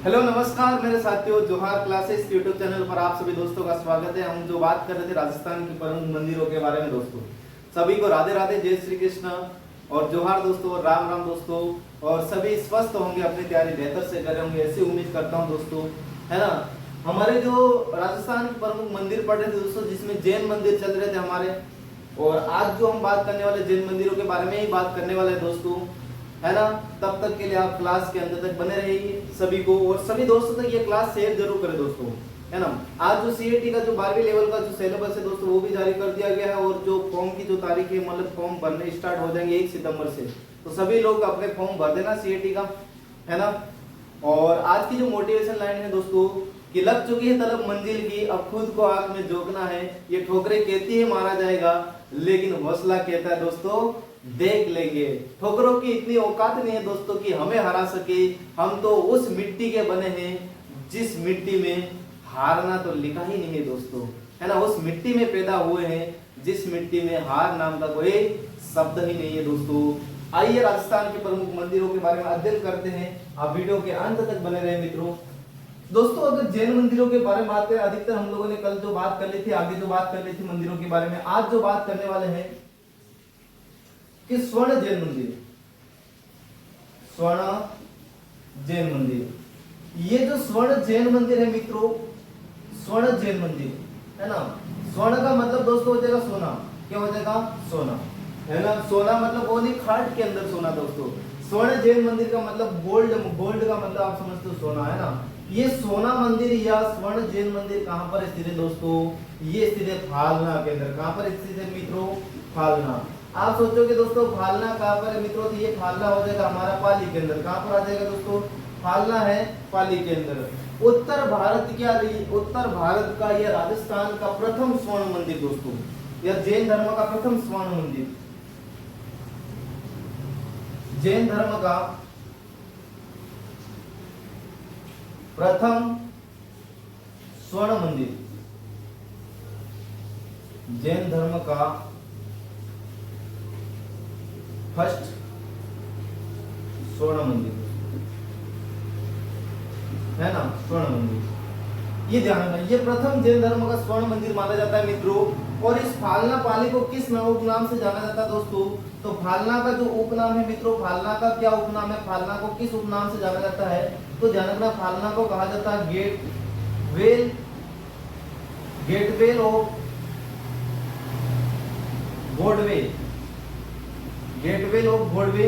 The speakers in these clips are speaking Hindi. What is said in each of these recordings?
हेलो नमस्कार मेरे साथियों, जोहार क्लासेस यूट्यूब चैनल पर आप सभी दोस्तों का स्वागत है। हम जो बात कर रहे थे राजस्थान के प्रमुख मंदिरों के बारे में दोस्तों, सभी को राधे राधे, जय श्री कृष्ण और जोहार दोस्तों, राम राम दोस्तों। और सभी स्वस्थ होंगे, अपनी तैयारी बेहतर से कर रहे होंगे ऐसी उम्मीद करता हूँ दोस्तों, है ना। हमारे जो राजस्थान के प्रमुख मंदिर पढ़ रहे थे दोस्तों, जिसमें जैन मंदिर चल रहे थे हमारे, और आज जो हम बात करने वाले जैन मंदिरों के बारे में ही बात करने वाले हैं दोस्तों, है ना। तब तक के लिए आप क्लास के अंत तक बने रहिए सभी को, और सभी दोस्तों तक ये क्लास शेयर जरूर करें दोस्तों, है ना। आज जो सीएटी का जो 12वीं लेवल का जो सिलेबस है दोस्तों, वो भी जारी कर दिया गया है, और जो फॉर्म की जो तारीख है, मतलब फॉर्म भरने स्टार्ट हो जाएंगे 1 सितंबर से। तो सभी लोग अपने फॉर्म भर देना सीएटी का, है ना। और आज की जो मोटिवेशन लाइन है दोस्तों, कि लग चुकी है तलब मंजिल की, अब खुद को आग में झोंकना है। ये ठोकरें कहती है मारा जाएगा, लेकिन हौसला कहता है दोस्तों देख लेंगे। ठोकरों की इतनी औकात नहीं है दोस्तों कि हमें हरा सके। हम तो उस मिट्टी के बने हैं जिस मिट्टी में हारना तो लिखा ही नहीं है दोस्तों, है ना। उस मिट्टी में पैदा हुए हैं जिस मिट्टी में हार नाम का कोई शब्द ही नहीं है दोस्तों। आइए राजस्थान के प्रमुख मंदिरों के बारे में अध्ययन करते हैं। आप वीडियो के अंत तक बने रहे मित्रों। दोस्तों अगर जैन मंदिरों के बारे में बात करें, अधिकतर हम लोगों ने कल जो बात कर ली थी, आगे जो बात कर ली थी मंदिरों के बारे में, आज जो बात करने वाले हैं कि स्वर्ण जैन मंदिर, स्वर्ण जैन मंदिर। ये जो स्वर्ण जैन मंदिर है मित्रों, स्वर्ण जैन मंदिर, है ना। स्वर्ण का मतलब दोस्तों हो जाएगा सोना। क्या हो जाएगा? सोना, है ना। सोना मतलब वो नहीं खाट के अंदर सोना दोस्तों। स्वर्ण जैन मंदिर का मतलब गोल्ड, गोल्ड का मतलब आप समझते हो सोना, है ना। ये सोना मंदिर या स्वर्ण जैन मंदिर कहां पर स्थित है दोस्तों? ये स्थित है फालना के अंदर। कहां पर स्थित है मित्रों? फालना। आप सोचोगे दोस्तों फालना कहां पर है मित्रों, तो ये फालना हो जाएगा हमारा पाली के अंदर। कहां पर आ जाएगा दोस्तों? फालना है पाली के अंदर। उत्तर भारत क्या रही, उत्तर भारत का या राजस्थान का प्रथम स्वर्ण मंदिर दोस्तों, या जैन धर्म का प्रथम स्वर्ण मंदिर, जैन धर्म का प्रथम स्वर्ण मंदिर, जैन धर्म का फर्स्ट स्वर्ण मंदिर, है ना, स्वर्ण मंदिर। ये ध्यान रखना, ये प्रथम जैन धर्म का स्वर्ण मंदिर माना जाता है मित्रों। और इस फालना पाली को किस उपनाम से जाना जाता है दोस्तों? तो फालना का जो उपनाम है मित्रों, फालना का क्या उपनाम है, फालना को किस उपनाम से जाना जाता है? तो ध्यान रखना, फालना को कहा जाता है गेटवेल, गेटवेल ऑफ गॉडवे, गेटवे ऑफ गॉडवे।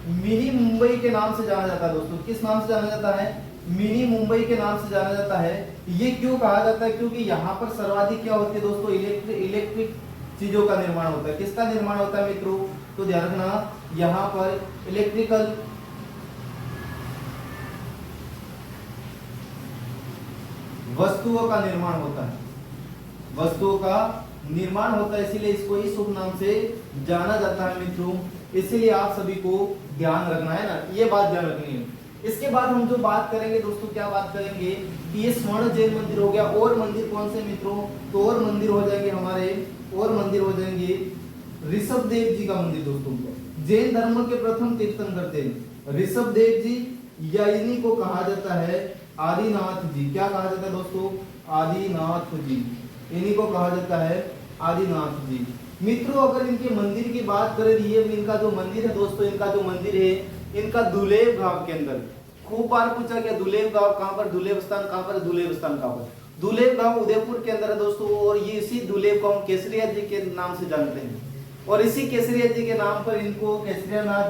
मिनी मुंबई के नाम से जाना जाता है दोस्तों। किस नाम से जाना जाता है? मिनी मुंबई के नाम से जाना जाता है। ये क्यों कहा जाता है? क्योंकि यहाँ पर सर्वाधिक क्या होती है दोस्तों? इलेक्ट्रिक चीजों का निर्माण होता है। किसका निर्माण होता है मित्रों? तो ध्यान रखना, यहाँ पर इलेक्ट्रिकल वस्तुओं का निर्माण होता है, वस्तुओं का निर्माण होता है, इसीलिए इसको इस उपनाम से जाना जाता है मित्रों। इसीलिए आप सभी को ध्यान रखना है ना, ये बात ध्यान रखनी है। इसके बाद हम जो बात करेंगे दोस्तों, क्या बात करेंगे कि ये स्वर्ण जैन मंदिर हो गया। और मंदिर कौन से मित्रों? तो और मंदिर हो जाएंगे हमारे, और मंदिर हो जाएंगे ऋषभ देव जी का मंदिर दोस्तों। जैन धर्म के प्रथम तीर्थंकर थे ऋषभ देव जी, या इन्हीं को कहा जाता है आदिनाथ जी। क्या कहा जाता है दोस्तों? आदिनाथ जी, इन्हीं को कहा जाता है आदिनाथ जी। मित्रों अगर इनके मंदिर की बात करें, ये इनका जो मंदिर है दोस्तों, इनका जो मंदिर है, इनका दुलेव गांव के अंदर। खूब बार पूछा गया दुलेव गांव कहां पर, दुलेव स्थान कहां पर, दुलेव स्थान कहां पर? दुलेव गांव उदयपुर के अंदर है दोस्तों। और ये इसी दुलेव गांव केसरिया जी के नाम से जानते हैं, और इसी केसरिया जी के नाम पर इनको केसरिया नाथ,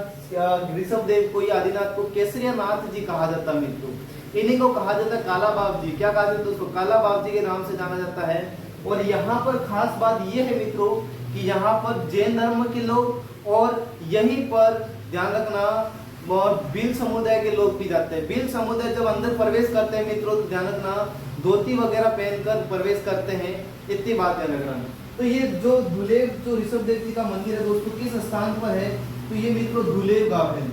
ऋषभ देव को या आदिनाथ को केसरिया नाथ जी कहा जाता है मित्रों। इन्हीं को कहा जाता है काला बाब जी। क्या कहा जाता है दोस्तों? काला बाब जी के नाम से जाना जाता है। और यहाँ पर खास बात यह है मित्रों कि यहाँ पर जैन धर्म के लोग, और यहीं पर ध्यान रखना, और भील समुदाय के लोग भी जाते हैं। भील समुदाय जब अंदर प्रवेश करते हैं मित्रों, तो ध्यान रखना धोती वगैरह पहनकर प्रवेश करते हैं, इतनी बात ध्यान रखना। तो ये जो धुलेव, जो ऋषभ देव जी का मंदिर है दोस्तों, किस स्थान पर है? तो ये मित्रों धुलेव गांव है।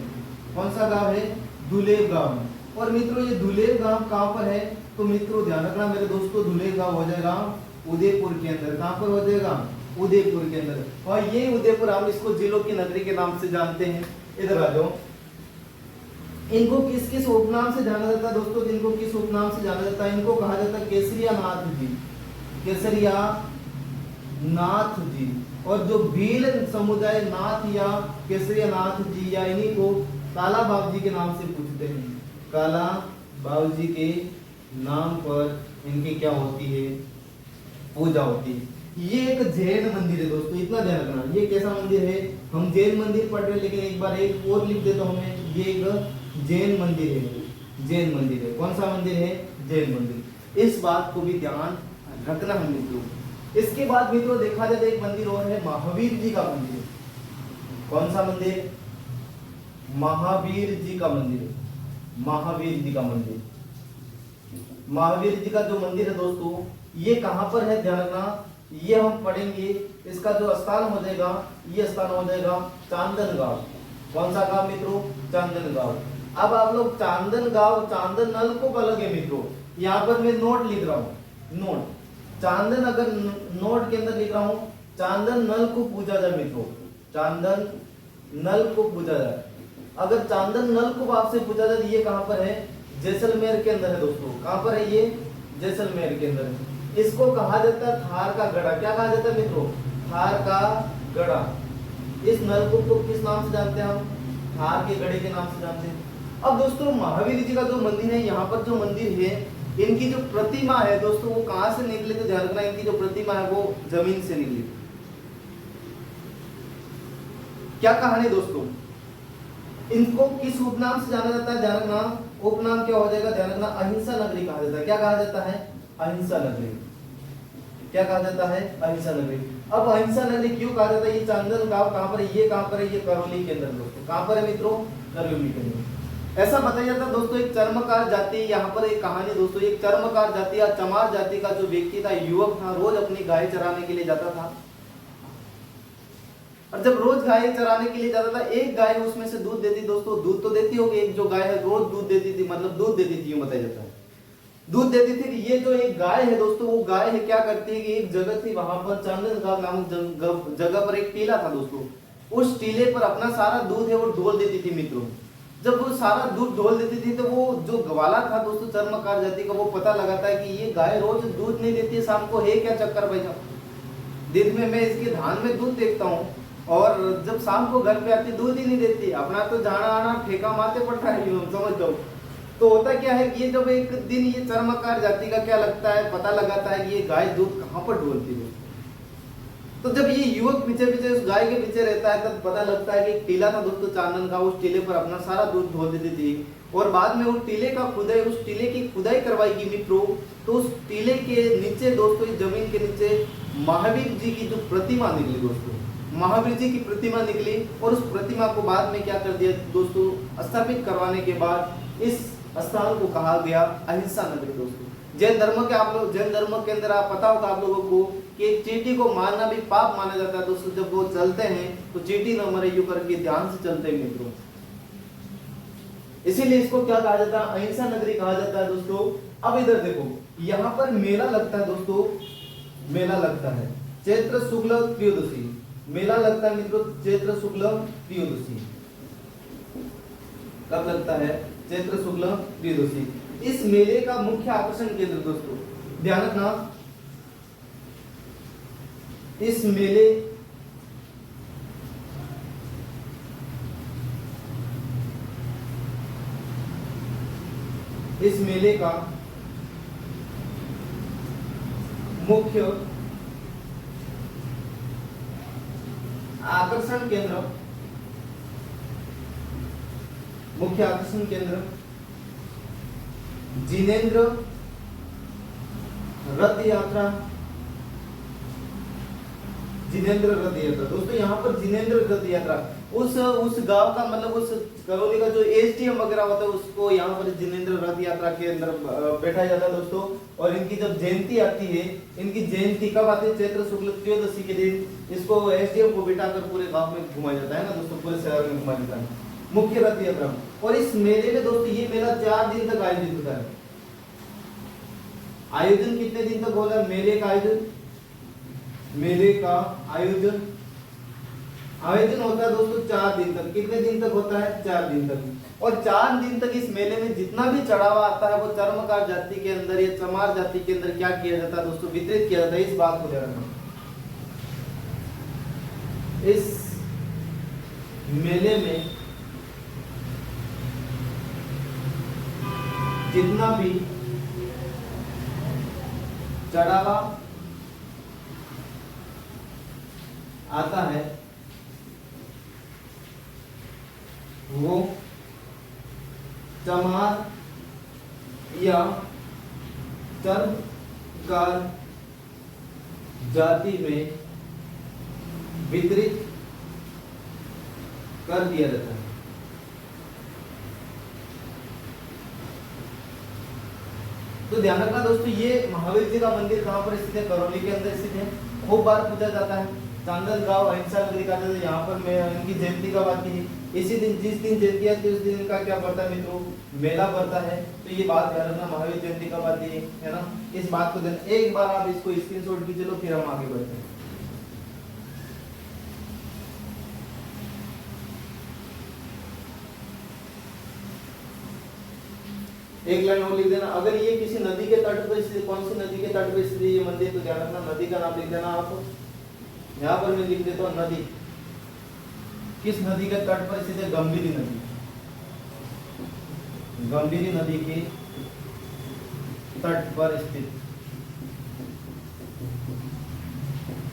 कौन सा गांव है? धुलेव गांव। और मित्रों ये धुलेव गांव कहां पर है? तो मित्रों ध्यान रखना मेरे दोस्तों, धुलेव गांव हो जाएगा उदयपुर के अंदर। कहां पर हो जाएगा? उदयपुर के अंदर। और ये उदयपुर हम इसको जिलों की नगरी के नाम से जानते हैं। इधर आ जाओ, इनको किस किस उपनाम से जाना जाता है दोस्तों? इनको किस उपनाम से जाना जाता है? इनको कहा जाता है केसरिया नाथ जी, केसरिया नाथ जी। और जो भील समुदाय नाथ या केसरिया नाथ जी या इन्हीं को काला बाबू जी के नाम से पूछते हैं। काला बाबू जी के नाम पर इनकी क्या होती है? पूजा होती है। ये एक जैन मंदिर है दोस्तों, इतना ध्यान रखना। ये कैसा मंदिर है? हम जैन मंदिर पढ़ रहे हैं, लेकिन एक बार एक और लिख देता हूं मैं, ये एक जैन मंदिर है। जैन मंदिर है। कौन सा मंदिर है? जैन मंदिर। इस बात को भी ध्यान रखना है मित्रों। इसके बाद मित्रों देखा जाए तो एक मंदिर और है, महावीर जी का मंदिर। कौन सा मंदिर? महावीर जी का मंदिर। महावीर जी का मंदिर। महावीर जी का जो मंदिर है दोस्तों, ये कहां पर है? ध्यान रखना, ये हम पढ़ेंगे। इसका जो स्थान हो जाएगा, ये स्थान हो जाएगा चांदन गांव। कौन सा गांव मित्रों? चांदन गांव। अब आप लोग चांदन गांव, चांदन नलकूप अलग है मित्रों। यहाँ पर मैं नोट लिख रहा हूँ, नोट। चांदन अगर नोट के अंदर लिख रहा हूँ, चांदन नलकूप पूजा जाए मित्रों, चांदन नलकूप पूजा जाए। अगर चांदन नलकूप आपसे पूछा जाए, ये कहां पर है? जैसलमेर के अंदर है दोस्तों। कहां पर है ये? जैसलमेर के अंदर है। इसको कहा जाता है थार का गढ़ा। क्या कहा जाता है मित्रों? थार का गढ़ा। इस नलकूप को किस नाम से जानते हैं हम? थार के गढ़े के नाम से जानते हैं। अब दोस्तों महावीर जी का जो मंदिर है, यहाँ पर जो मंदिर है, इनकी जो प्रतिमा है दोस्तों, वो कहां से निकली? तो ध्यान रखना, इनकी जो प्रतिमा है वो जमीन से निकली। क्या कहानी दोस्तों? इनको किस उपनाम से जाना जाता है? ध्यान रखना, उपनाम क्या हो जाएगा? ध्यान रखना, अहिंसा नगरी कहा जाता है। क्या कहा जाता है? अहिंसा नगरी। क्या कहा जाता है? अहिंसा नगरी। अब अहिंसा नगरी क्यों कहा जाता है? ये चांदन गांव कहां पर है? ये कहां पर है? ये करौली के अंदर दोस्तों। कहां पर है मित्रों? करौली के अंदर। ऐसा बताया जाता है दोस्तों, एक चर्मकार जाति, यहाँ पर एक कहानी दोस्तों, एक चर्मकार जाति या चमार जाति का जो व्यक्ति था, युवक था, रोज अपनी गाय चराने के लिए जाता था। और जब रोज गाय चराने के लिए जाता था, एक गाय उसमें से दूध देती दोस्तों। दूध तो देती होगी, एक जो गाय है रोज दूध देती थी, मतलब दूध देती थी, यूं बताया जाता है, दूध देती थी। ये जो एक गाय है दोस्तों, वो गाय है क्या करती है कि एक जगह थी, वहां पर चांदन गांव नामक जगह पर एक टीला था दोस्तों। उस टीले पर अपना सारा दूध है वो ढोल देती थी मित्रों। जब वो सारा दूध ढोल देती थी, तो वो जो ग्वाला था दोस्तों चर्मकार जाति का, वो पता लगाता है कि ये गाय रोज दूध नहीं देती है, शाम को है क्या चक्कर भाई साहब? दिन में मैं इसके धान में दूध देखता हूँ, और जब शाम को घर पे आती दूध ही नहीं देती। अपना तो जाना आना ठेका मारते पड़ता है, समझ जाओ। तो होता क्या है कि ये जब एक दिन ये चर्मकार जाति का क्या लगता है, पता लगाता है कि ये गाय दूध कहाँ पर ढोलती है। तो जब ये युवक पीछे पीछे उस गाय के पीछे रहता है, तब पता लगता है कि एक टीला था दोस्तों चांदन का, उस टीले पर अपना सारा दूध ढोल देती थी। और बाद में उस टीले का खुदाई, उस टीले की खुदाई करवाएगी मित्रों, तो उस टीले के नीचे दोस्तों, इस जमीन के नीचे महावीर जी की जो प्रतिमा निकली दोस्तों, महावीर जी की प्रतिमा निकली। और उस प्रतिमा को बाद में क्या कर दिया दोस्तों, स्थापित करवाने के बाद इस स्थान को कहा गया अहिंसा नगरी दोस्तों। जैन धर्म के आप लोग, जैन धर्म के अंदर आप पता होगा आप लोगों को कि चींटी को मारना भी पाप माना जाता है दोस्तों। जब वो चलते हैं तो चींटी न मरे, यूं करके ध्यान से चलते हैं मित्रों। इसीलिए इसको क्या कहा जाता है? अहिंसा नगरी कहा जाता है दोस्तों। अब इधर देखो, यहाँ पर मेला लगता है दोस्तों, मेला लगता है चैत्र शुक्ल त्रयोदशी। मेला लगता है मित्रों चैत्र शुक्ल त्रयोदशी। कब लगता है? चैत्र शुक्ल त्रयोदशी। इस मेले का मुख्य आकर्षण केंद्र दोस्तों, ध्यान रखना, इस मेले का मुख्य आकर्षण केंद्र, मुख्य आकर्षण केंद्र जिनेंद्र रथ यात्रा। जिनेंद्र रथ यात्रा दोस्तों, यहाँ पर जिनेंद्र रथ यात्रा, उस गांव का मतलब उस करौली का जो एसडीएम वगैरह होता है, उसको यहाँ पर जिनेंद्र रथ यात्रा के अंदर बैठाया जाता है दोस्तों। और इनकी जब जयंती आती है, इनकी जयंती कब आती है? चैत्र शुक्ल त्रयोदशी के दिन इसको एसडीएम को बिठाकर पूरे गांव में घुमाया जाता है ना दोस्तों, पूरे शहर में घुमाया जाता है मुख्य रथ यात्रा। और इस मेले में दोस्तों, ये मेला 4 दिन तक आयोजित होता है। आयोजन कितने दिन तक होगा मेले का आयोजन? मेले का आयोजन आयोजन होता है दोस्तों 4 दिन तक। कितने दिन तक होता है? 4 दिन तक। और 4 दिन तक इस मेले में जितना भी चढ़ावा आता है वो चर्मकार जाति के अंदर या चमार जाति के अंदर क्या किया जाता है दोस्तों? वितरित किया जाता है। इस बात को ध्यान रखना। इस मेले में जितना भी चढ़ावा आता है वो चमार या चर्मकार जाति में वितरित कर दिया जाता है। तो ध्यान रखना दोस्तों, ये महावीर जी का मंदिर कहाँ पर स्थित है? करौली के अंदर स्थित है। खूब बार पूछा जाता है। चांदनगांव अहिंसा नगरी का यहाँ पर मैं इनकी जयंती कब आती है? इसी दिन, जिस दिन जयंती आती है उस दिन इनका क्या पड़ता है मित्रों? मेला पड़ता है। तो ये बात ध्यान रखना, महावीर जयंती कब आती है ना? इस बात को ध्यान, एक बार आप इसको स्क्रीनशॉट कीजिए लो, फिर हम आगे बढ़ते हैं। एक लाइन और लिख देना। अगर ये किसी नदी के तट पर स्थित, कौन सी नदी के तट पर स्थित ये मंदिर, तो ध्यान रखना नदी का नाम लिख देना आप। यहाँ पर मैं लिख देता हूँ नदी। किस नदी के तट पर स्थित है? गंभीरी नदी। गंभीरी नदी के तट पर स्थित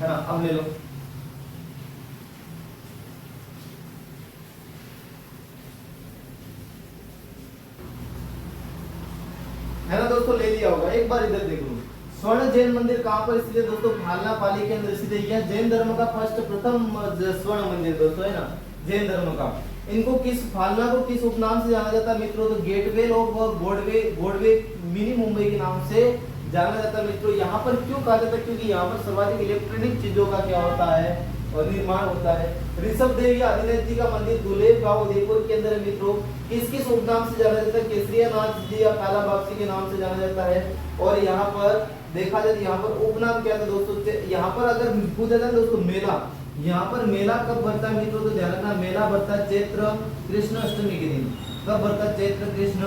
है ना। अब ले लो, है ना दोस्तों? ले लिया होगा। एक बार इधर देख लो। स्वर्ण जैन मंदिर कहाँ पर स्थित है दोस्तों? फालना पाली के अंदर स्थित है। यह जैन धर्म का प्रथम स्वर्ण मंदिर दोस्तों, है ना, जैन धर्म का। इनको किस, फालना को किस उपनाम से जाना जाता है मित्रों? तो गेटवे ऑफ गोडवे मिनी मुंबई के नाम से जाना जाता है मित्रों। यहाँ पर क्यों कहा जाता है? क्योंकि यहाँ पर सर्वाधिक इलेक्ट्रॉनिक चीजों का क्या होता है और निर्माण होता है। ऋषभ देव या आदिनाथ जी का मंदिर दुलेब गांव उदयपुर के अंदर है मित्रों। किस किस उपनाम से जाना जाता है? केसरिया नाथ जी या काला बापसी के नाम से जाना जाता है। और यहाँ पर देखा जाए तो यहाँ पर उपनाम क्या था दोस्तों? यहाँ पर अगर पूछा जाए दोस्तों मेला, यहाँ पर मेला कब भरता है मित्रों? तो ध्यान रखना, मेला भरता है चैत्र कृष्ण अष्टमी के दिन। कब भरता है? चैत्र कृष्ण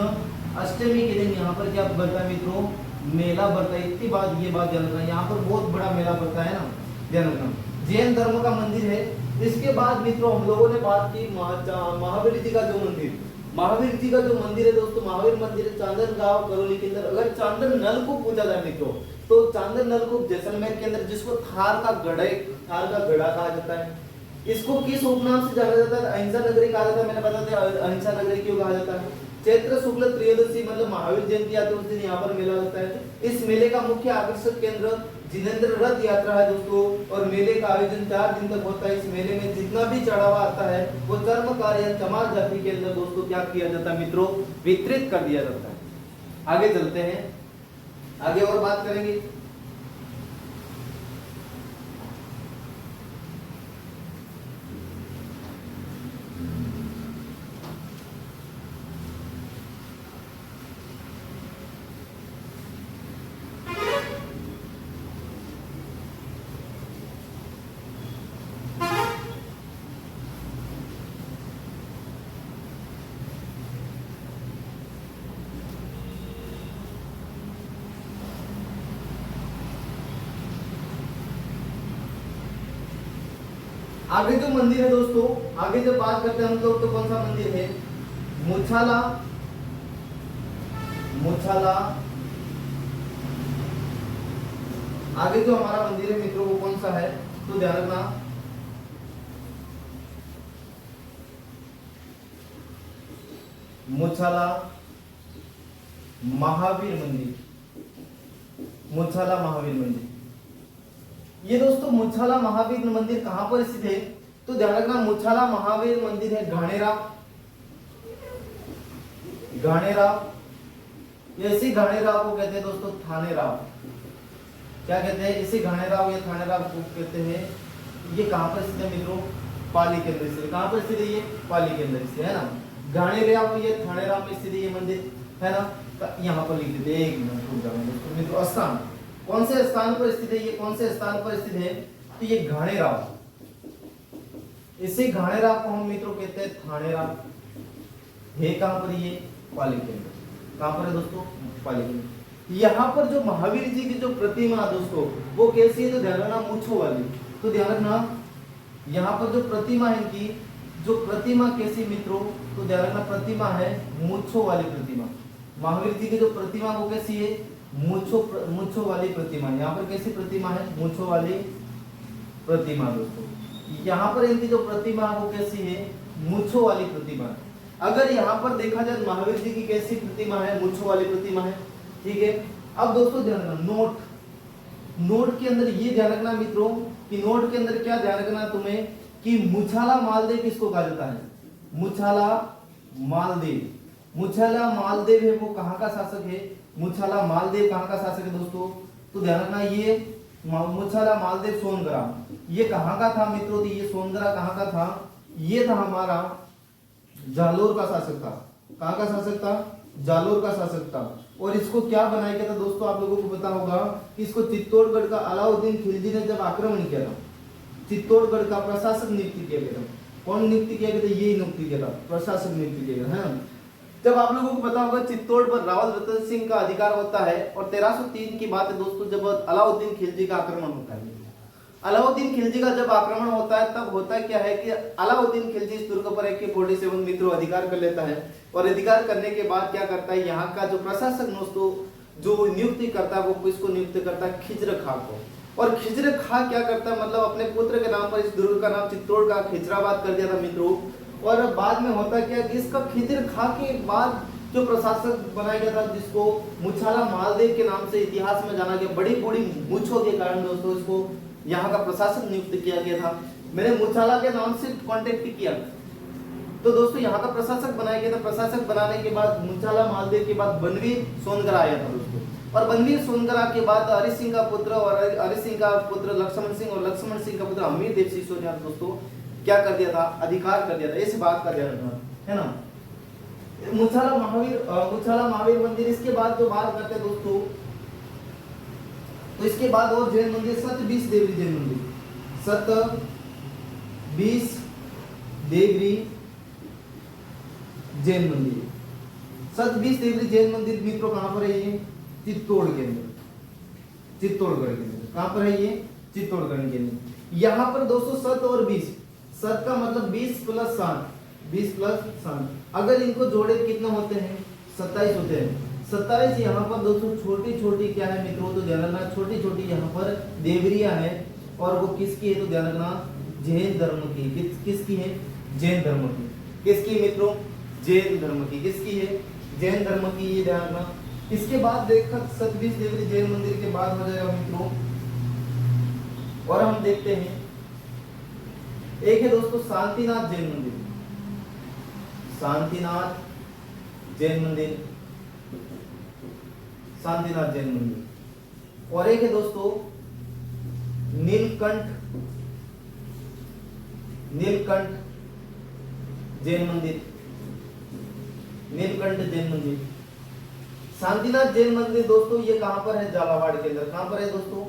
अष्टमी के दिन यहाँ पर क्या भरता है मित्रों? मेला भरता है। इतनी बात, ये बात ध्यान रखना, यहाँ पर बहुत बड़ा मेला भरता है ना, ध्यान रखना। जैन धर्म का मंदिर है। इसके बाद मित्रों हम लोगों ने बात की महावीर जी का जो मंदिर, महावीर जी का जो मंदिर है दोस्तों, महावीर मंदिर है चांदनगांव करौली के अंदर। अगर चांदन नल को पूछा जाए मित्रों, तो चांदन नल को जैसलमेर के अंदर, जिसको थार का गढ़ा कहा जाता है। इसको किस उपनाम से जाना जाता है? अहिंसा नगरी कहा जाता है। मैंने बता दिया अहिंसा नगरी क्यों कहा जाता है। चैत्र शुक्ल त्रयोदशी मतलब महावीर जयंती आती है, उस दिन यहाँ पर मेला होता है। इस मेले का मुख्य आकर्षक केंद्र जिनेंद्र रथ यात्रा है दोस्तों। और मेले का आयोजन 4 दिन तक होता है। इस मेले में जितना भी चढ़ावा आता है वो चर्मकार या चमार जाति के अंदर दोस्तों क्या किया जाता है मित्रों? वितरित कर दिया जाता है। आगे चलते हैं, आगे और बात करेंगे। आगे जो मंदिर है दोस्तों, आगे जब बात करते हैं हम लोग, तो कौन सा मंदिर है? मुछाला आगे जो हमारा मंदिर है मित्रों वो कौन सा है? तो ध्यान रखना, मुछाला महावीर मंदिर। मुछाला महावीर मंदिर, ये दोस्तों मुछाला महावीर मंदिर कहां पर स्थित है? तो ध्यान रखना, मुछाला महावीर मंदिर है घाणेराव, इसी घाणेराव को कहते हैं दोस्तों थानेराव। क्या कहते हैं? इसी घाणेराव या थानेराव को कहते हैं। ये कहां पर स्थित है मित्रों? पाली के अंदर स्थित। कहां पर स्थित है? ये पाली के अंदर स्थित है ना। घाणेराव ये थानेराव में स्थित है ये मंदिर, है ना। तो यहाँ पर लिख देते हैं, एक मिनट रुक जाओ दोस्तों। मित्रों स्थान, कौन से स्थान पर स्थित है? ये कौन से स्थान पर स्थित है? तो ये घाणेराव, इसे घाणेरा को हम मित्रों कहते हैं थानेरा। है कहां पर ये? पाली के अंदर। कहां पर है दोस्तों? पाली के अंदर। यहाँ पर जो महावीर जी की जो प्रतिमा दोस्तों वो कैसी है? तो ध्यान रखना, मूंछों वाली। तो ध्यान रखना यहाँ पर जो प्रतिमा है इनकी, जो प्रतिमा कैसी मित्रों? तो ध्यान रखना प्रतिमा है मूंछों वाली प्रतिमा। महावीर जी की जो प्रतिमा वो कैसी है? मूंछों वाली प्रतिमा। यहाँ पर कैसी प्रतिमा है? मूंछों वाली प्रतिमा दोस्तों। यहाँ पर इनकी जो प्रतिमा है वो कैसी है? मूंछों वाली प्रतिमा। अगर यहाँ पर देखा जाए महावीर जी की कैसी प्रतिमा है? मूंछों वाली प्रतिमा है। ठीक है। अब दोस्तों ध्यान रखना, नोट के अंदर ये ध्यान रखना मित्रों कि नोट के अंदर क्या ध्यान रखना तुम्हें कि मुछाला मालदेव किसको कहा जाता है? मुछाला मालदेव। मुछाला मालदेव है वो कहाँ का शासक है? मुछाला मालदेव कहाँ का शासक है दोस्तों? तो ध्यान रखना ये मुछाला मालदेव सोनगरा, ये कहाँ का था मित्रों? तो ये सोनगरा कहाँ का था? ये था हमारा जालोर का शासक था। कहाँ का शासक था? जालोर का शासक था। और इसको क्या बनाया गया था दोस्तों? आप लोगों को पता होगा कि इसको चित्तौड़गढ़ का अलाउद्दीन खिलजी ने जब आक्रमण किया था, चित्तौड़गढ़ का प्रशासक नियुक्त किया गया था। कौन नियुक्त किया गया था? ये नियुक्त किया था, प्रशासक नियुक्त किया गया है। जब आप लोगों को पता होगा चित्तौड़ पर रावल रतन सिंह का अधिकार होता है और 1303 की बात है दोस्तों, जब अलाउद्दीन खिलजी का आक्रमण होता है। अलाउद्दीन खिलजी का जब आक्रमण होता है तब होता क्या है कि अलाउद्दीन खिलजी इस दुर्ग पर AK-47 मित्रों अधिकार कर लेता है। और अधिकार करने के बाद क्या करता है? यहाँ का जो प्रशासक दोस्तों जो नियुक्ति करता है वो किसको नियुक्त करता है? खिजर खां को। और खिजर खां क्या करता है? मतलब अपने पुत्र के नाम पर इस दुर्ग का नाम चित्तौड़ का खिजराबाद कर दिया था मित्रों। और बाद में होता क्या कि इसका खिजर खां के बाद जो प्रशासक बनाया गया था जिसको मुछाला मालदेव के नाम से इतिहास में जाना गया, बड़ी बड़ी मूंछों के कारण दोस्तों इसको यहाँ का प्रशासक नियुक्त किया गया था। मैंने मुछाला के नाम से कांटेक्ट किया तो दोस्तों यहाँ का प्रशासक बनाया गया था। प्रशासक बनाने के बाद मुछाला मालदेव के बाद बनवीर सोनगरा आया था दोस्तों। और बनवीर सोनगरा के बाद हरि सिंह का पुत्र और हरि सिंह का पुत्र लक्ष्मण सिंह और लक्ष्मण सिंह का पुत्र हमीर देव शिशो ने दोस्तों क्या कर दिया था? अधिकार कर दिया था। इस बात का ध्यान रखना है ना। मुछाला महावीर मंदिर। इसके बाद जो बात करते हैं दोस्तों तो इसके बाद और जैन मंदिर सतबीस देवरी जैन मंदिर। सतबीस देवरी जैन मंदिर। सतबीस देवरी जैन मंदिर मित्रों कहां पर है? ये चित्तौड़ के अंदर, चित्तौड़गढ़ के अंदर। कहां पर है ये? चित्तौड़गढ़ के अंदर। यहां पर दोस्तों सत और 20, सत का मतलब 20 + 7, 20 + 7। अगर इनको जोड़े कितने होते हैं? 27 होते हैं। 27 यहाँ पर दोस्तों छोटी छोटी क्या है मित्रों? तो ध्यान रखना छोटी छोटी यहाँ पर देवरिया है। और वो किसकी है? तो ध्यान रखना जैन धर्म की। किसकी है? जैन धर्म की। किसकी मित्रों? जैन धर्म की। किसकी है? जैन धर्म की। ये ध्यान रखना। इसके बाद देखा सतबीस देवरी जैन मंदिर के बाद हो जाएगा मित्रों। और हम देखते हैं एक है दोस्तों शांतिनाथ जैन मंदिर। शांतिनाथ जैन मंदिर, शांतिनाथ जैन मंदिर। और एक है दोस्तों नीलकंठ जैन मंदिर। नीलकंठ जैन मंदिर। शांतिनाथ जैन मंदिर दोस्तों ये कहां पर है? झालावाड़ के अंदर। कहां पर है दोस्तों?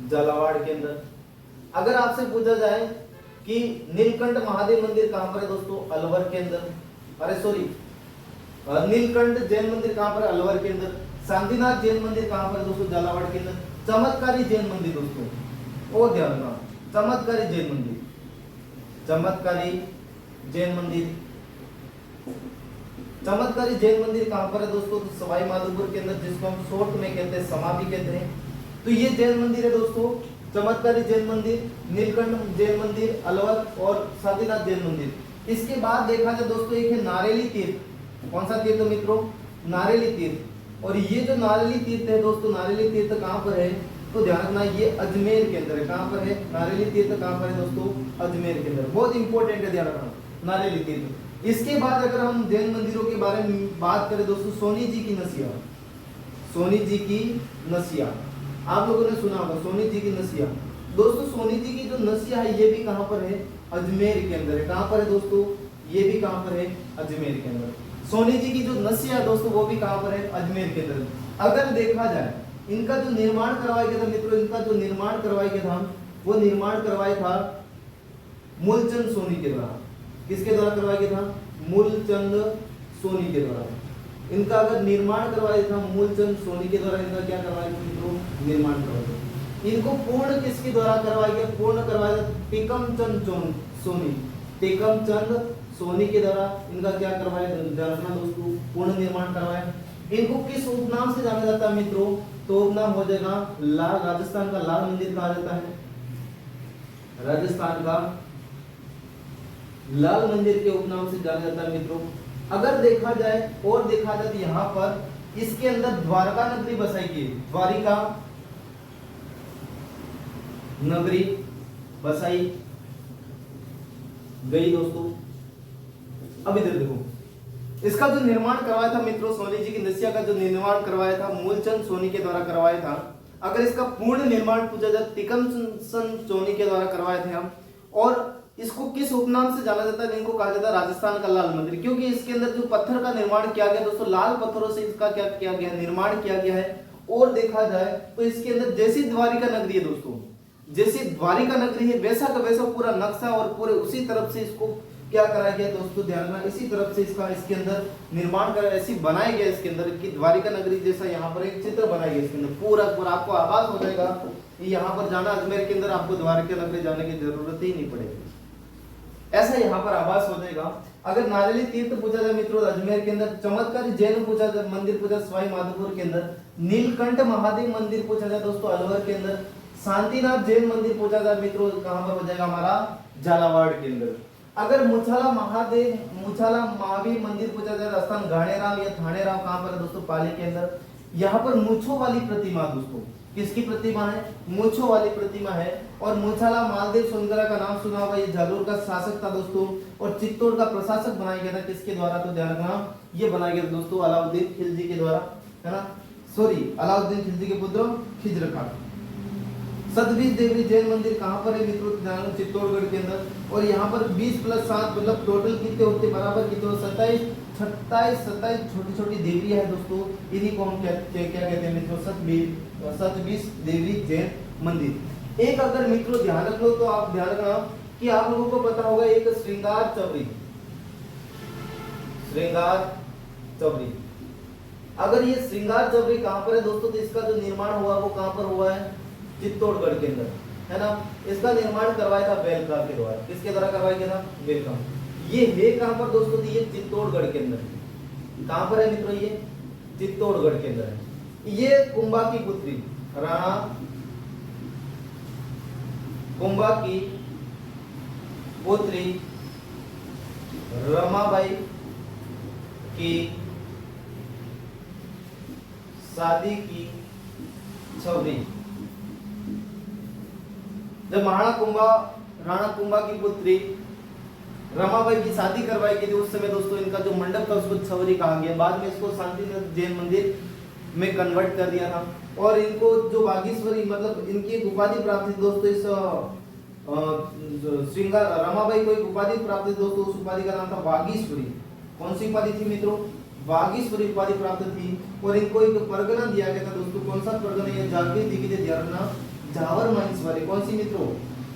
झालावाड़ के अंदर। अगर आपसे पूछा जाए कि नीलकंठ महादेव मंदिर कहां पर है दोस्तों? अलवर के अंदर। अरे सॉरी, नीलकंठ जैन मंदिर कहां पर है? अलवर के अंदर। शांतिनाथ जैन मंदिर कहां पर है दोस्तों? झालावाड़ के अंदर। चमत्कारी जैन मंदिर दोस्तों, वो ध्यान रखना, चमत्कारी जैन मंदिर। चमत्कारी जैन मंदिर। चमत्कारी जैन मंदिर कहां पर है दोस्तों? तो सवाई माधोपुर के अंदर, जिसको हम शॉर्ट में कहते हैं समाधि कहते हैं। तो ये जैन मंदिर है दोस्तों, चमत्कारी जैन मंदिर, नीलकंठ जैन मंदिर, अलवर और शांतिनाथ जैन मंदिर। इसके बाद देखा जाए दोस्तों एक है नारेली तीर्थ। कौन सा तीर्थ मित्रों? नारेली तीर्थ। और ये जो नारेली तीर्थ है दोस्तों, नारेली तीर्थ कहां पर है? तो ध्यान रखना ये अजमेर के अंदर है। कहां पर है नारेली तीर्थ? कहां पर है दोस्तों? अजमेर के अंदर। बहुत इंपॉर्टेंट है, ध्यान रखना नारेली तीर्थ। इसके बाद अगर हम जैन मंदिरों के बारे में बात करें दोस्तों, सोनी जी की नसिया। सोनी जी की नसिया आप लोगों ने सुना होगा, सोनी जी की नसिया। दोस्तों सोनी जी की जो नसिया है ये भी कहां पर है? अजमेर के अंदर है। कहां पर है दोस्तों? ये भी कहां पर है? अजमेर के अंदर। सोनी जी की जो नसिया है दोस्तों वो भी कहां पर है? अजमेर के अंदर। अगर देखा जाए इनका जो निर्माण करवाया गया था मित्रों, इनका जो निर्माण करवाया गया था वो निर्माण करवाया था मूलचंद सोनी के द्वारा। किसके द्वारा करवाया गया था? मूलचंद सोनी के द्वारा। इनका अगर निर्माण करवाया था मूलचंद सोनी के द्वारा, इनका क्या करवाया था मित्रों? निर्माण करवाया। इनको पूर्ण किसके द्वारा करवाया गया? पूर्ण करवाया टिकमचंद सोनी, टिकमचंद सोनी के द्वारा इनका क्या करवाया दोस्तों? पूर्ण निर्माण करवाया। इनको किस उपनाम से जाना जाता है मित्रों? तो उपनाम हो जाएगा लाल, राजस्थान का लाल मंदिर कहा जाता है, राजस्थान का लाल मंदिर के उपनाम से जाना जाता है मित्रों। अगर देखा जाए और देखा जाए तो यहाँ पर इसके अंदर द्वारका नगरी बसाई गई, द्वारिका नगरी बसाई गई दोस्तों। अब इधर देखो, इसका जो निर्माण करवाया था मित्रों, सोनी जी की नसिया का जो निर्माण करवाया था मूलचंद सोनी के द्वारा करवाया था। अगर इसका पूर्ण निर्माण पूछा जाए टिकमचंद सोनी के द्वारा करवाए थे हम। और इसको किस उपनाम से जाना जाता है? इनको कहा जाता है राजस्थान का लाल मंदिर, क्योंकि इसके अंदर जो पत्थर का निर्माण किया गया दोस्तों, लाल पत्थरों से इसका क्या किया गया? निर्माण किया गया है। और देखा जाए तो इसके अंदर जैसी द्वारिका नगरी है दोस्तों, जैसी द्वारिका नगरी है वैसा का वैसा पूरा नक्शा और पूरे उसी तरफ से इसको क्या कराया गया दोस्तों? ध्यान रखना, इसी तरफ से इसका इसके अंदर निर्माण कर ऐसी बनाया गया इसके अंदर कि द्वारिका नगरी जैसा यहाँ पर एक चित्र बनाया गया इसके अंदर पूरा पूरा। आपको आभास हो जाएगा यहाँ पर जाना, अजमेर के अंदर आपको द्वारिका नगरी जाने की जरूरत ही नहीं पड़ेगी, ऐसा यहाँ पर आभास हो जाएगा। अगर नारियली तीर्थ पूछा जाए मित्रों अजमेर के अंदर, चमत्कारी जैन पूछा जाए मंदिर पूछा सवाई माधोपुर के अंदर, नीलकंठ महादेव मंदिर पूछा जाए दोस्तों अलवर के अंदर, शांतिनाथ जैन मंदिर पूछा जाए मित्रों कहां पर हो जाएगा? हमारा झालावाड़ के अंदर। अगर मुछाला महावीर मंदिर पूछा जाए राजस्थान घाणेराव या थानेराव कहां पर है दोस्तों? पाली के अंदर। यहाँ पर मूछों वाली प्रतिमा दोस्तों, किसकी प्रतिमा है? मूछों वाली प्रतिमा है। और मुछाला मालदेव सोनगरा का नाम सुना होगा, ये जालोर का शासक था दोस्तों और चित्तौड़ का प्रशासक बनाया गया था। किसके द्वारा? तो ध्यान रखना, ये बनाया गया दोस्तों अलाउद्दीन खिलजी के द्वारा, है ना, सॉरी अलाउद्दीन खिलजी के पुत्र खिज्र खान। सतबीज देवरी जैन मंदिर कहां पर है मित्रों? चित्तौड़गढ़ के अंदर। और यहाँ पर 20+7 मतलब टोटल कितने होते? बराबर कितने? 27 छोटी छोटी देवरियां है दोस्तों। इन्हीं को हम क्या कहते हैं मित्रों? सतबीज देवरी जैन मंदिर। एक अगर मित्रों ध्यान रख लो तो आप ध्यान रखना कि आप लोगों को पता होगा एक श्रृंगार चौरी। अगर ये श्रृंगार चौरी कहां पर है दोस्तों? तो इसका जो निर्माण हुआ वो कहां पर हुआ है? चित्तौड़गढ़ के अंदर, है ना। इसका निर्माण करवाया था बेलगाम के द्वारा। किसके द्वारा करवाया गया था? बेलगाम। ये है कहां पर दोस्तों? ये चित्तौड़गढ़ के अंदर। कहां पर है मित्रों? ये चित्तौड़गढ़ के अंदर है। ये कुंभा की पुत्री राणा कुंभा की पुत्री रमाबाई की शादी की छवरी। जब राणा कुंभा की पुत्री रमाबाई की शादी करवाई गई थी उस समय दोस्तों इनका जो मंडप था उसको छवरी कहा गया। बाद में इसको शांतिनाथ जैन मंदिर में कन्वर्ट कर दिया था। और इनको जो बागेश्वरी मतलब इनकी एक उपाधि प्राप्त थी दोस्तों, इस श्रृंगार रमाबाई को एक उपाधि प्राप्त थी दोस्तों, उस उपाधि का नाम था बागेश्वरी। कौन सी उपाधि थी मित्रों? बागेश्वरी उपाधि प्राप्त थी। और इनको एक परगना दिया गया था दोस्तों। कौन सा परगना? ये जागृत दी गई थी जावर माइंस वाले। कौन सी मित्रों?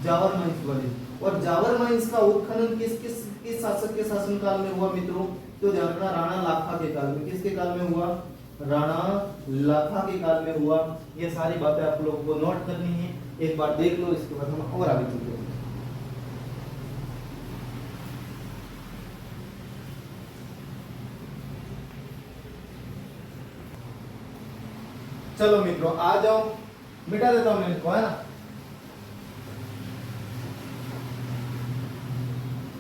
जावर माइंस वाले। और जावर माइंस का उत्खनन किस शासक के शासनकाल में हुआ मित्रों? तो ध्यान रखना राणा लाखा के काल में। किसके काल में हुआ? राणा लाखा के काल में हुआ। ये सारी बातें आप लोगों को नोट करनी है, एक बार देख लो, इसके बाद हम और आगे चलते हैं। चलो मित्रों आ जाओ, मिटा देता हूं मैं इसको, है ना।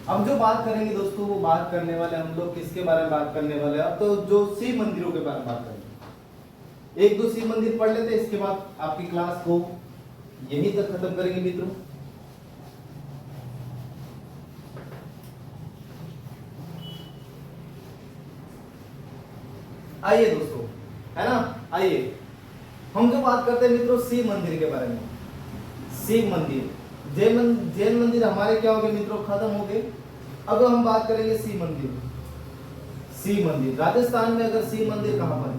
अब जो बात करेंगे दोस्तों वो बात करने वाले हम लोग किसके बारे में बात करने वाले हैं? तो जो शिव मंदिरों के बारे में बात करेंगे। एक दो शिव मंदिर पढ़ लेते, इसके बाद आपकी क्लास को यहीं तक खत्म करेंगे मित्रों। आइए दोस्तों, है ना, आइए हम जो बात करते हैं मित्रों शिव मंदिर के बारे में। शिव मंदिर जैन मंदिर हमारे क्या हो गए मित्रों? खत्म हो गए। अब हम बात करेंगे शिव मंदिर राजस्थान में। अगर शिव मंदिर कहां पर है?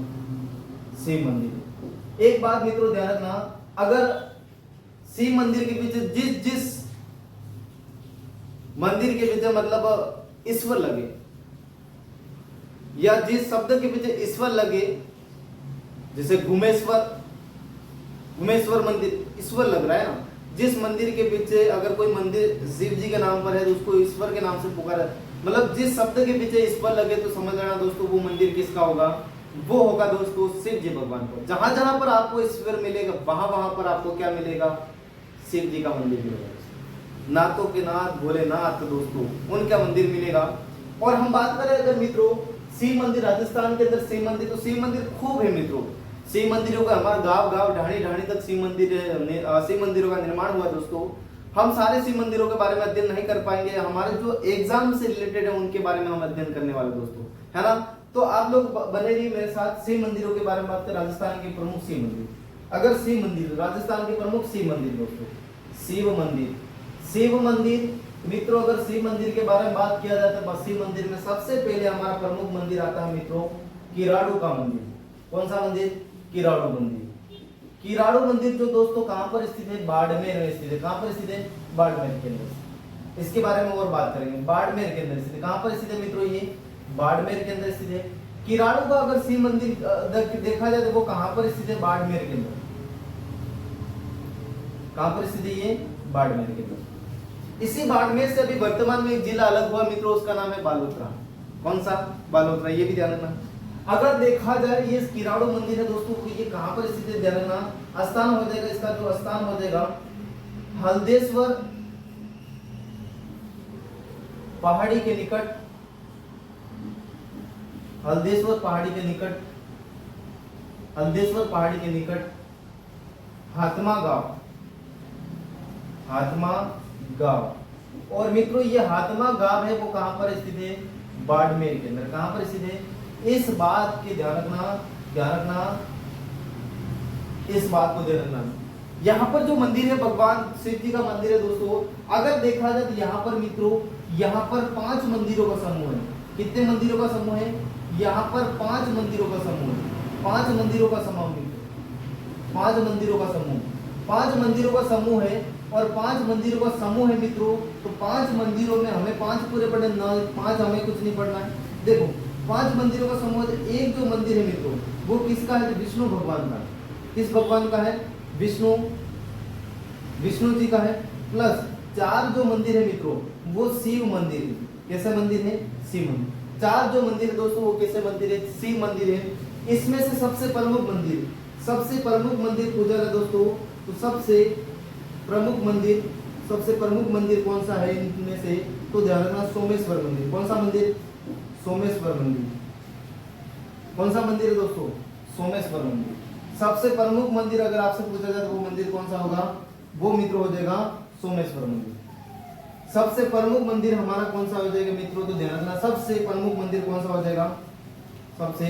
शिव मंदिर, एक बात मित्रों ध्यान रखना, अगर शिव मंदिर के पीछे जिस मंदिर के पीछे मतलब ईश्वर लगे, या जिस शब्द के पीछे ईश्वर लगे, जैसे घुमेश्वर मंदिर ईश्वर लग रहा है ना, जिस मंदिर के पीछे अगर कोई मंदिर शिव जी के नाम पर है तो उसको ईश्वर के नाम से पुकारा, मतलब जिस शब्द के पीछे ईश्वर लगे तो समझ लेना दोस्तों वो मंदिर किसका होगा, वो होगा दोस्तों शिव जी भगवान को। जहां जहां पर आपको ईश्वर मिलेगा वहां वहां पर आपको क्या मिलेगा, शिव जी का मंदिर मिलेगा। नाथों के नाथ भोलेनाथ दोस्तों उनका मंदिर मिलेगा। और हम बात करें अगर मित्रों शिव मंदिर, राजस्थान के अंदर शिव मंदिर, तो शिव मंदिर खूब है मित्रों। शिव मंदिरों का हमारा गांव ढाणी ढाणी तक शिव मंदिरों का निर्माण हुआ दोस्तों। हम सारे शिव मंदिरों के बारे में अध्ययन नहीं कर पाएंगे, हमारे जो एग्जाम से रिलेटेड है उनके बारे में हम अध्ययन करने वाले दोस्तों, है ना। तो आप लोग बने रहिए मेरे साथ। शिव मंदिरों के बारे में बात करें, राजस्थान के प्रमुख शिव मंदिर, अगर शिव मंदिर राजस्थान के प्रमुख शिव मंदिर दोस्तों, शिव मंदिर मित्रों, अगर शिव मंदिर के बारे में बात किया जाए तो शिव मंदिर में सबसे पहले हमारा प्रमुख मंदिर आता है मित्रों किराड़ू का मंदिर। कौन सा मंदिर, किराड़ू मंदिर। किराड़ू मंदिर जो दोस्तों कहां पर स्थित है, बाड़मेर में स्थित है। कहां पर स्थित है, बाड़मेर के अंदर। इसके बारे में और बात करेंगे, बाड़मेर के अंदर स्थित है। कहां पर स्थित है मित्रों, ये बाड़मेर के अंदर स्थित है। किराड़ू का अगर शिव मंदिर देखा जाए तो वो कहां पर स्थित है, बाड़मेर के अंदर। कहां पर स्थित है ये, बाड़मेर के अंदर। इसी बाड़मेर से अभी वर्तमान में एक जिला अलग हुआ मित्रों, उसका नाम है बालोतरा। कौन सा, बालोतरा, ये भी ध्यान रखना। अगर देखा जाए ये किराड़ू मंदिर है दोस्तों, ये कहां पर स्थित है ध्यान रखना। स्थान हो जाएगा इसका, जो स्थान हो जाएगा हल्देश्वर पहाड़ी के निकट, हल्देश्वर पहाड़ी के निकट, हल्देश्वर पहाड़ी के निकट हाथमा गांव, हाथमा गांव। और मित्रों ये हाथमा गांव है वो कहां पर स्थित है, बाड़मेर के अंदर। कहां पर स्थित है, इस बात के ध्यान रखना, इस बात को ध्यान रखना। यहाँ पर जो मंदिर है भगवान शिव जी का मंदिर है दोस्तों, अगर देखा जाए तो यहाँ पर मित्रों, यहाँ पर 5 मंदिरों का समूह है। कितने मंदिरों का समूह है, यहाँ पर 5 मंदिरों का समूह है। 5 मंदिरों का समूह मित्रों, 5 मंदिरों का समूह, 5 मंदिरों का समूह है। और 5 मंदिरों का समूह है मित्रों, तो 5 मंदिरों में हमें 5 पूरे पढ़ने, 5 हमें कुछ नहीं पढ़ना है। देखो 5 मंदिरों का समूह, एक जो मंदिर है मित्रों वो किसका है, विष्णु भगवान का। किस भगवान का है, विष्णु जी का है। प्लस 4 जो मंदिर है मित्रों वो शिव मंदिर है। कैसा मंदिर है, शिव मंदिर। 4 जो मंदिर है दोस्तों वो कैसे मंदिर है, शिव मंदिर है। इसमें से सबसे प्रमुख मंदिर पूजा है दोस्तों, तो सबसे प्रमुख मंदिर कौन सा है इनमें से, तो ध्यान रखना सोमेश्वर मंदिर। कौन सा मंदिर, सोमेश्वर मंदिर। कौन सा मंदिर है दोस्तों, सोमेश्वर मंदिर। सबसे प्रमुख मंदिर अगर आपसे पूछा जाए तो वो मंदिर कौन सा होगा, वो मित्र हो जाएगा सोमेश्वर मंदिर। सबसे प्रमुख मंदिर हमारा कौन सा हो जाएगा मित्रों, तो ध्यान रखना सबसे प्रमुख मंदिर कौन सा हो जाएगा, सबसे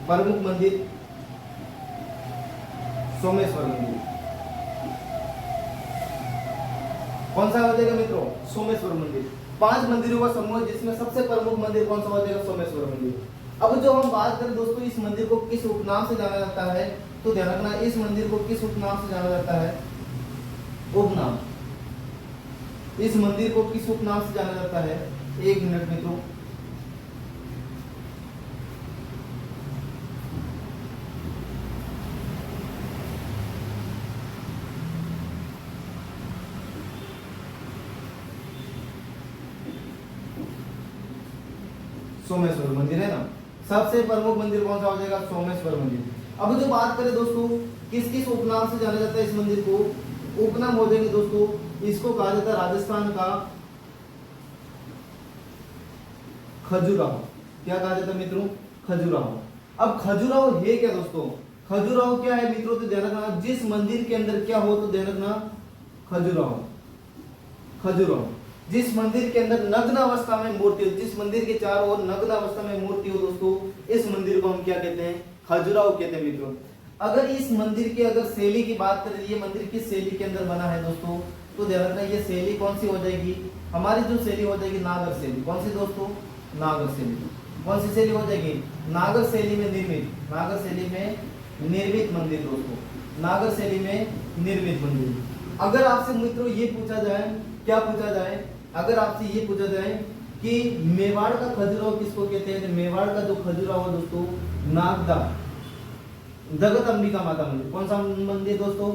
प्रमुख मंदिर सोमेश्वर मंदिर। कौन सा हो जाएगा मित्रों, सोमेश्वर मंदिर। 5 मंदिरों का समूह जिसमें सबसे प्रमुख मंदिर कौन सा हो जाएगा, सोमेश्वर मंदिर। अब जो हम बात करें दोस्तों इस मंदिर को किस उपनाम से जाना जाता है, तो ध्यान रखना इस मंदिर को किस उपनाम से जाना जाता है, उपनाम। इस मंदिर को किस उपनाम से जाना जाता है, 1 मिनट मित्रों। सोमेश्वर मंदिर है ना, सबसे प्रमुख मंदिर कौन सा हो जाएगा, सोमेश्वर मंदिर। अब जो बात करें दोस्तों किस किस उपनाम से जाना जाता है इस मंदिर को, उपनाम हो जाएंगे दोस्तों, इसको कहा जाता है राजस्थान का खजुराहो। क्या कहा जाता है मित्रों, खजुराहो। अब खजुराहो है क्या दोस्तों, खजुराहो क्या है मित्रों, तो ध्यान रखना जिस मंदिर के अंदर क्या हो, तो ध्यान रखना खजुराहो। जिस मंदिर के अंदर नग्न अवस्था में मूर्ति हो, जिस मंदिर के चारों ओर नग्न अवस्था में मूर्ति हो दोस्तों, इस मंदिर को हम क्या कहते हैं, खजुराहो कहते हैं मित्रों। अगर इस मंदिर की अगर शैली की बात करें, ये मंदिर किस शैली के अंदर बना है दोस्तों, तो ध्यान रखना ये शैली कौन सी हो जाएगी, हमारी जो शैली हो जाएगी नागर शैली। कौन सी दोस्तों, नागर शैली। कौन सी शैली हो जाएगी, नागर शैली में निर्मित, नागर शैली में निर्मित मंदिर दोस्तों, नागर शैली में निर्मित मंदिर। अगर आपसे मित्रों ये पूछा जाए, क्या पूछा जाए, अगर आपसे ये पूछा जाए कि मेवाड़ का खजुराहो किसको कहते हैं, तो मेवाड़ का जो खजुराहो दोस्तों नागदा, जगत अंबिका माता मंदिर, कौन सा मंदिर दोस्तों,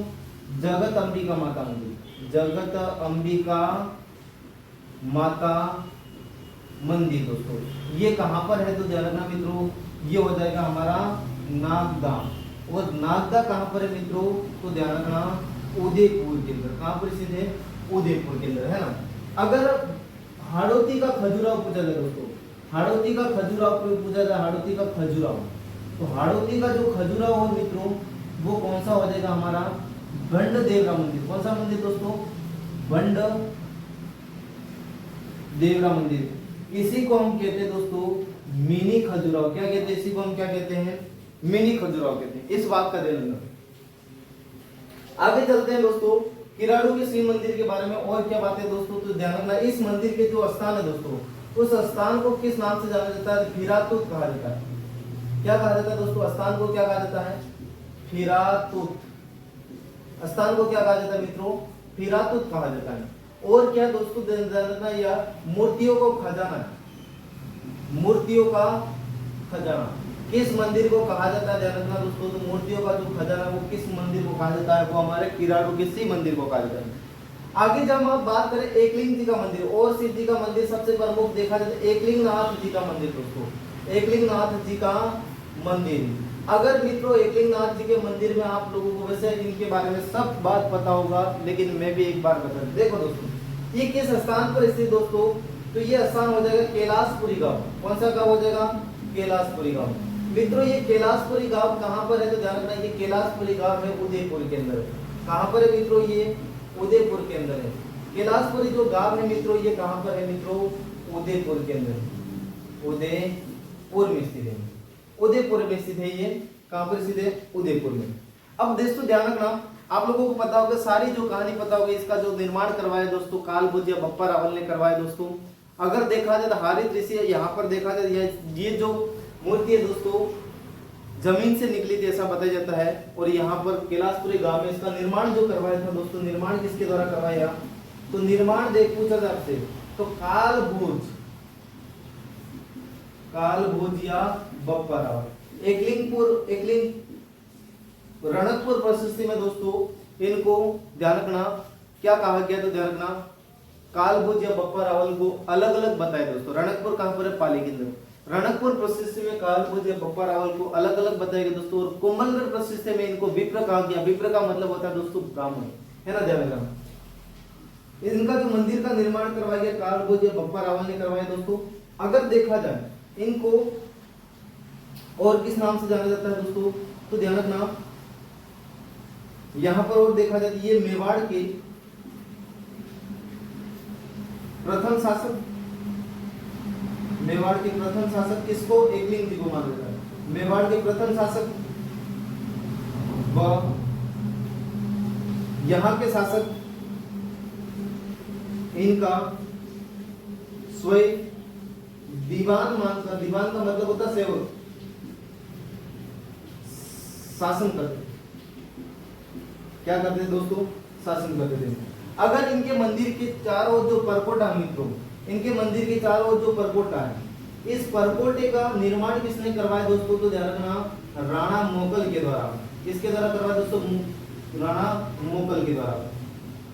जगत अंबिका माता मंदिर, जगत अंबिका माता मंदिर दोस्तों, ये कहां पर है, तो ध्यान रखना मित्रों, ये हो जाएगा हमारा नागदा। और नागदा कहां पर है मित्रों, तो ध्यान रखना उदयपुर के अंदर, कहां पर स्थित है, उदयपुर के अंदर, है ना। अगर हाड़ौती का खजुराहो पूछा जाए दोस्तों, हाड़ौती का खजुराहो पूछा जाए, हाड़ौती का खजुराहो, तो हाड़ौती का जो खजुराहो हो मित्रों वो कौन सा हो जाएगा हमारा, भंड देवरा मंदिर, कौन सा मंदिर दोस्तों, भंड देवरा मंदिर, इसी को हम कहते हैं दोस्तों मिनी खजुराहो, क्या कहते हैं, इसी को हम क्या कहते हैं, मिनी खजुराहो कहते हैं, इस बात का ध्यान रखना। आगे चलते हैं दोस्तों किराड़ू के शिव मंदिर के बारे में और क्या बात है दोस्तों, तो ध्यान रखना इस मंदिर के जो स्थान है दोस्तों, उस स्थान को किस नाम से जाना जाता है, फिरातुत कहा जाता है, क्या कहा जाता है दोस्तों, स्थान को क्या कहा जाता है, फिरातुत, स्थान को क्या कहा जाता है मित्रों, फिरातुत कहा जाता है। और क्या दोस्तों ध्यान रखना, या मूर्तियों को खजाना, मूर्तियों का खजाना किस मंदिर को कहा जाता है, ध्यान रखना दोस्तों, तो मूर्तियों का जो खजाना वो किस मंदिर को कहा जाता है, वो हमारे किराड़ू के शिव मंदिर को कहा जाता है। आगे जब हम बात करें एकलिंग जी का मंदिर और शिव जी का मंदिर, सबसे प्रमुख देखा जाए तो एकलिंग नाथ जी का मंदिर दोस्तों, एकलिंग नाथ जी का मंदिर। अगर मित्रों एकलिंग नाथ जी के मंदिर में आप लोगों को वैसे इनके बारे में सब बात पता होगा, लेकिन मैं भी एक बार बता दूं, देखो दोस्तों ये किस स्थान पर स्थित दोस्तों, तो ये स्थान हो जाएगा कैलाशपुरी गांव, कौन सा गांव हो जाएगा, कैलाशपुरी गांव। मित्रों ये कैलाशपुरी गांव कहां पर है, तो ध्यान रखना ये कैलाशपुरी गांव है उदयपुर के अंदर, कहां पर है मित्रों, ये उदयपुर के अंदर है। कैलाशपुरी जो गांव है मित्रों ये कहां पर है मित्रों, उदयपुर के अंदर, उदयपुर में स्थित है, उदयपुर में स्थित है, ये कहां पर स्थित है, उदयपुर में। अब दोस्तों ध्यान रखना, आप लोगों को पता होगा, सारी जो कहानी पता होगी, इसका जो निर्माण करवाया दोस्तों कालभुज या बप्पा रावल ने करवाया दोस्तों। अगर देखा जाए तो हारित ऋषि यहाँ पर देखा जाए ये जो मूर्ति है दोस्तों जमीन से निकली थी ऐसा बताया जाता है, और यहाँ पर कैलाशपुरी गांव में इसका निर्माण जो करवाया था दोस्तों, निर्माण किसके द्वारा करवाया, तो निर्माण देख पूछा था आपसे, तो कालभुज, कालभुज या बप्पा रावल। एकलिंग रणकपुर प्रशस्ति में दोस्तों इनको ध्यान रखना क्या कहा गया, तो ध्यान रखना कालभुज या बप्पा रावल को अलग अलग बताए दोस्तों। रणकपुर कहां पर है, पाली के अंदर, रणकपुर प्रशस्ति में कालभुज या बप्पा रावल को अलग अलग बताया गया दोस्तों। और कोमलगढ़ प्रशस्ति में इनको विप्र कहा गया, विप्र का मतलब होता है दोस्तों ब्राह्मण, है ना, ध्यान रखना। इनका जो मंदिर का निर्माण करवाया गया कालभुज या बप्पा रावल ने करवाया दोस्तों। अगर देखा जाए इनको और किस नाम से जाना जाता है दोस्तों, तो ध्यान रखना यहां पर और देखा जाए ये मेवाड़ के प्रथम शासक, मेवाड़ के प्रथम शासक किसको, एकलिंग जी को माना जाता है। मेवाड़ के प्रथम शासक व यहां के शासक इनका स्वयं दीवान मानकर, दीवान का मतलब होता है सेवक, शासन करते, क्या करते थे दोस्तों, शासन करते थे। अगर इनके मंदिर के चारों ओर जो परकोटा मित्रों, इनके मंदिर के चारों ओर जो परकोटा है, इस परकोटे का निर्माण किसने करवाया दोस्तों, तो ध्यान रखना राणा मोगल के द्वारा। किसके द्वारा करवाया दोस्तों, राणा मोगल के द्वारा।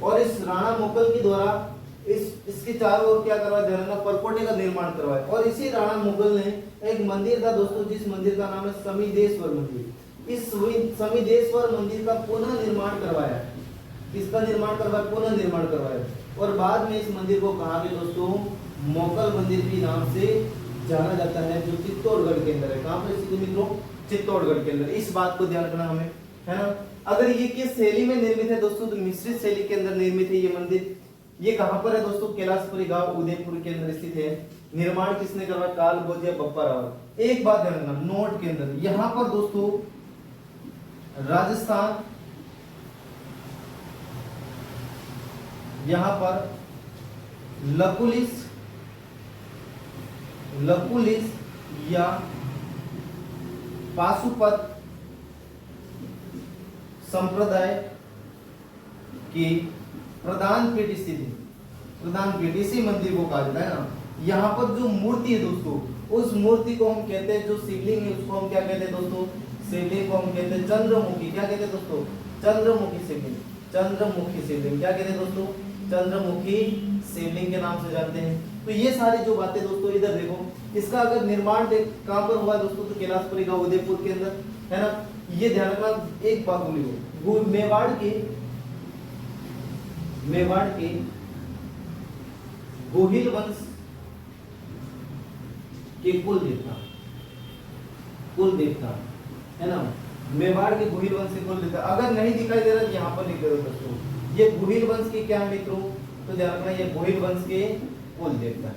और इस राणा मोगल के द्वारा इसके चारों ओर क्या करवाया, ध्यान रखना परकोटे का निर्माण करवाया। और इसी राणा मोगल ने एक मंदिर था दोस्तों, जिस मंदिर का नाम है समीदेश्वर मंदिर। इस समीदेश्वर मंदिर का पुनः निर्माण करवाया, किसका निर्माण करवाया, पुनः निर्माण करवाया। और बाद में इस मंदिर को कहा गया दोस्तों मोगल मंदिर के नाम से जाना जाता है, जो चित्तौड़गढ़ के अंदर है। कहां पर स्थित मित्रों, चित्तौड़गढ़ के अंदर। इस बात को ध्यान रखना हमें, है ना। अगर ये किस शैली में निर्मित है दोस्तों, तो मिश्रित शैली के अंदर निर्मित है ये मंदिर। ये कहां पर है दोस्तों, कैलाशपुरी गांव उदयपुर के अंदर स्थित है। निर्माण किसने करवाया, कालभोज या बप्पा रावल। एक बात ध्यान रखना नोट के अंदर, यहां पर दोस्तों राजस्थान, यहां पर लकुलिस या पाशुपत संप्रदाय कि प्रधान पीठ स्थित है, प्रधान पीठ इसी मंदिर को कहा जाता है ना। यहाँ पर जो मूर्ति है दोस्तों, उस मूर्ति को हम कहते हैं, जो शिवलिंग है उसको हम क्या कहते हैं दोस्तों, शिवलिंग को हम कहते हैं चंद्रमुखी। क्या कहते हैं दोस्तों, चंद्रमुखी शिवलिंग, चंद्रमुखी शिवलिंग। क्या कहते हैं दोस्तों, चंद्रमुखी शिवलिंग के नाम से जानते हैं। तो ये सारी जो बातें दोस्तों, इधर देखो, इसका अगर निर्माण कहाँ पर हुआ दोस्तों, तो कैलाशपुरी का उदयपुर के अंदर है ना। ये ध्यान रखना, एक बात बोली, मेवाड़ के गोहिल वंश के कुल देवता है ना, मेवाड़ के गोहिल वंश के कुल देवता। अगर नहीं दिखाई दे रहा तो यहाँ पर लिख दो दोस्तों, ये गोहिल वंश के क्या मित्रों, तो ध्यान रखना, ये गोहिल वंश के कुल देवता।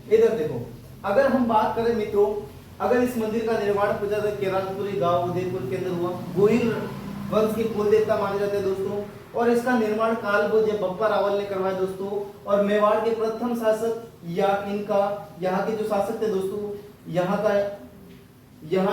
इधर देखो, अगर हम बात करें मित्रों, अगर इस मंदिर का निर्माण कैलाशपुरी गांव उदयपुर के अंदर हुआ, गोहिल वंश के कुल देवता माने जाते हैं दोस्तों। और इसका निर्माण कालभोज बप्पा रावल ने करवाया दोस्तों। और मेवाड़ के प्रथम शासक या इनका यहाँ के जो शासक थे दोस्तों, यहाँ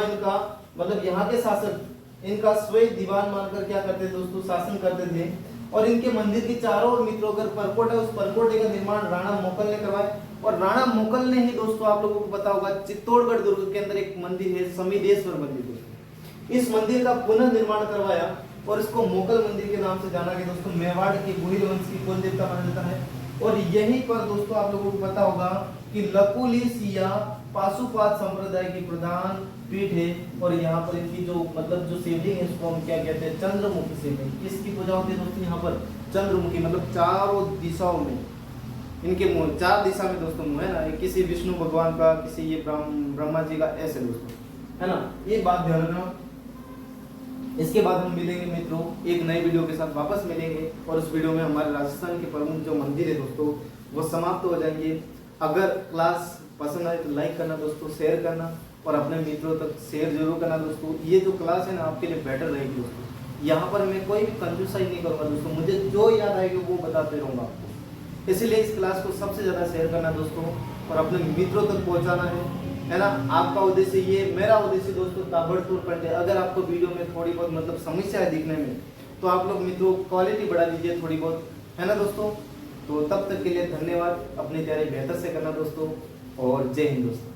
इनका मतलब यहाँ के शासक इनका स्वयं दीवान मानकर क्या करते थे दोस्तों, शासन करते थे। और इनके मंदिर के चारों ओर मित्रों अगर परकोट है, उस परकोटे का निर्माण राणा मोकल ने करवाया। और राणा मोकल ने ही दोस्तों, आप लोगों को पता होगा, चित्तौड़गढ़ दुर्ग के अंदर एक मंदिर है समिदेश्वर मंदिर दोस्तों, इस मंदिर का पुनर्निर्माण करवाया और इसको मोकल मंदिर के नाम से जाना गया दोस्तों। मेवाड़ के गोहिल वंश की कुल देवता माना जाता है। और यहीं पर दोस्तों आप लोगों को पता होगा कि लकुलिसिया पाशुपात संप्रदाय की प्रधान पीठ है। और यहाँ पर इनकी जो मतलब जो शिवलिंग है इसको हम क्या कहते हैं, चंद्रमुखी शिवलिंग। इसकी पूजा होती है दोस्तों यहाँ पर चंद्रमुखी, मतलब चारों दिशाओं में इनके मुंह, चार दिशा में दोस्तों मुंह है ना, किसी विष्णु भगवान का, किसी ये ब्रह्मा जी का, ऐसे दोस्तों है ना। ये बात ध्यान रखना। इसके बाद हम मिलेंगे मित्रों एक नई वीडियो के साथ, वापस मिलेंगे। और उस वीडियो में हमारे राजस्थान के प्रमुख जो मंदिर है दोस्तों वो समाप्त हो जाएंगे। अगर क्लास पसंद आए तो लाइक करना दोस्तों, शेयर करना और अपने मित्रों तक शेयर जरूर करना दोस्तों। ये जो क्लास है ना आपके लिए बेटर रहेगी दोस्तों। यहाँ पर मैं कोई भी कंजूसाई नहीं करूँगा दोस्तों, मुझे जो याद आएगी वो बताते रहूँगा आपको। इसलिए इस क्लास को सबसे ज़्यादा शेयर करना दोस्तों और अपने मित्रों तक पहुँचाना है ना। आपका उद्देश्य ये, मेरा उद्देश्य दोस्तों ताबड़तोड़ पढ़ने। अगर आपको वीडियो में थोड़ी बहुत मतलब समस्या है दिखने में, तो आप लोग मित्रों क्वालिटी बढ़ा लीजिए थोड़ी बहुत, है ना दोस्तों। तो तब तक के लिए धन्यवाद, अपनी तैयारी बेहतर से करना दोस्तों और जय हिंद दोस्तों।